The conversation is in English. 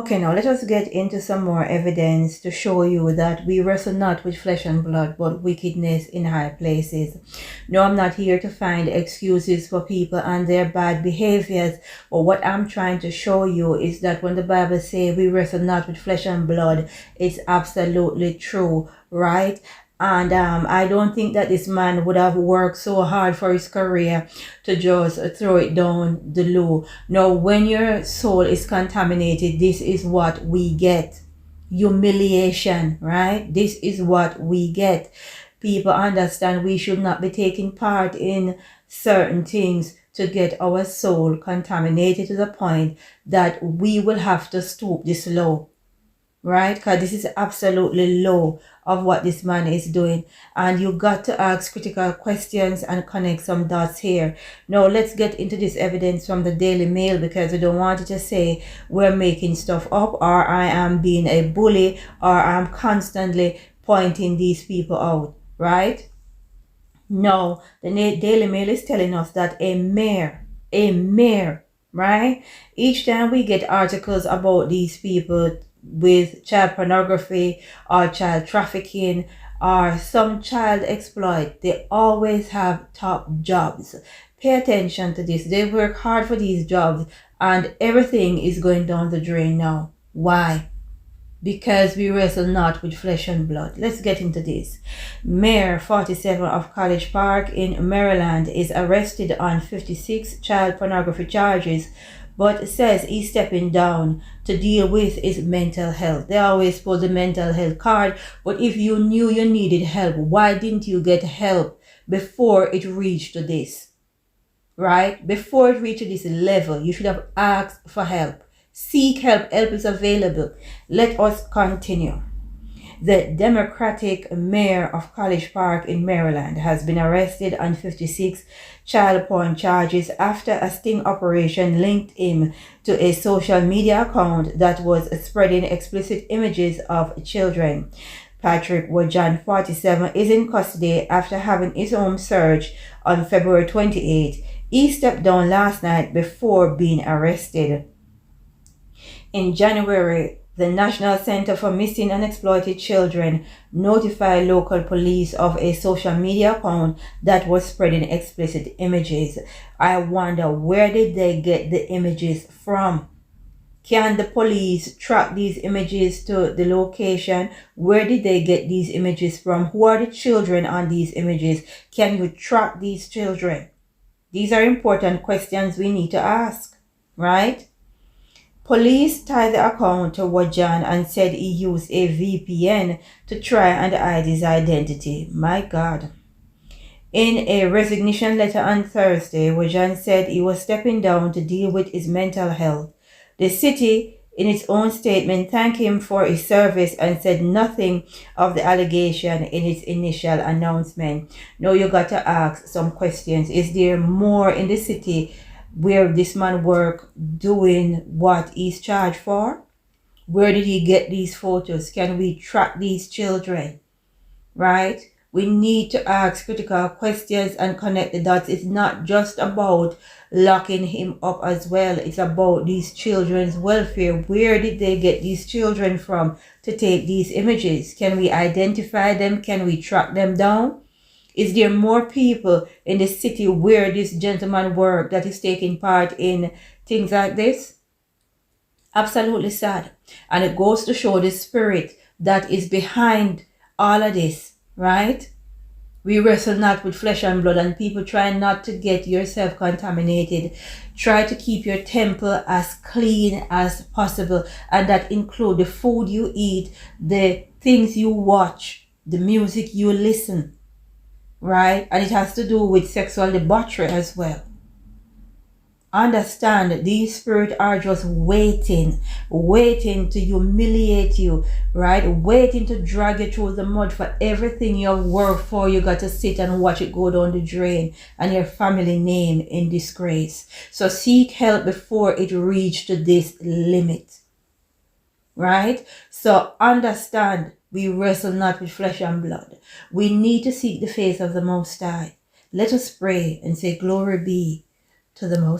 Okay, now let us get into some more evidence to show you that we wrestle not with flesh and blood, but wickedness in high places. No, I'm not here to find excuses for people and their bad behaviors, but what I'm trying to show you is that when the Bible says we wrestle not with flesh and blood, it's absolutely true, right? And I don't think that this man would have worked so hard for his career to just throw it down the low. Now, when your soul is contaminated, this is what we get. Humiliation, right? This is what we get. People understand we should not be taking part in certain things to get our soul contaminated to the point that we will have to stoop this low, right? Because this is absolutely low of what this man is doing, and you got to ask critical questions and connect some dots here. Now let's get into this evidence from the Daily Mail, because I don't want you to say we're making stuff up, or I am being a bully, or I'm constantly pointing these people out, right? No, the Daily Mail is telling us that a mayor, right? Each time we get articles about these people with child pornography or child trafficking or some child exploit, they always have top jobs. Pay attention to this. They work hard for these jobs and everything is going down the drain now. Why? Because we wrestle not with flesh and blood. Let's get into this. Mayor 47 of College Park in Maryland is arrested on 56 child pornography charges, but says he's stepping down to deal with his mental health. They always pull the mental health card, but if you knew you needed help, why didn't you get help before it reached to this? Right? Before it reached this level, you should have asked for help. Seek help. Help is available. Let us continue. The Democratic mayor of College Park in Maryland has been arrested on 56 child porn charges after a sting operation linked him to a social media account that was spreading explicit images of children. Patrick Wajan, 47, is in custody after having his home searched on February 28. He stepped down last night before being arrested. In January, the National Center for Missing and Exploited Children notified local police of a social media account that was spreading explicit images. I wonder, where did they get the images from? Can the police track these images to the location? Where did they get these images from? Who are the children on these images? Can you track these children? These are important questions we need to ask, right? Police tied the account to Wajan and said he used a VPN to try and hide his identity. My God. In a resignation letter on Thursday, Wajan said he was stepping down to deal with his mental health. The city, in its own statement, thanked him for his service and said nothing of the allegation in its initial announcement. Now you got to ask some questions. Is there more in the city where this man work doing what he's charged for? Where did he get these photos? Can we track these children? Right? We need to ask critical questions and connect the dots. It's not just about locking him up as well. It's about these children's welfare. Where did they get these children from to take these images? Can we identify them? Can we track them down? Is there more people in the city where this gentleman worked that is taking part in things like this? Absolutely sad. And it goes to show the spirit that is behind all of this, right? We wrestle not with flesh and blood, and people try not to get yourself contaminated. Try to keep your temple as clean as possible, and that include the food you eat, the things you watch, the music you listen. Right? And it has to do with sexual debauchery as well. Understand, these spirits are just waiting to humiliate you, right? Waiting to drag you through the mud for everything you work for. You got to sit and watch it go down the drain and your family name in disgrace. So seek help before it reaches to this limit, right? So understand, we wrestle not with flesh and blood. We need to seek the face of the Most High. Let us pray and say, glory be to the Most High.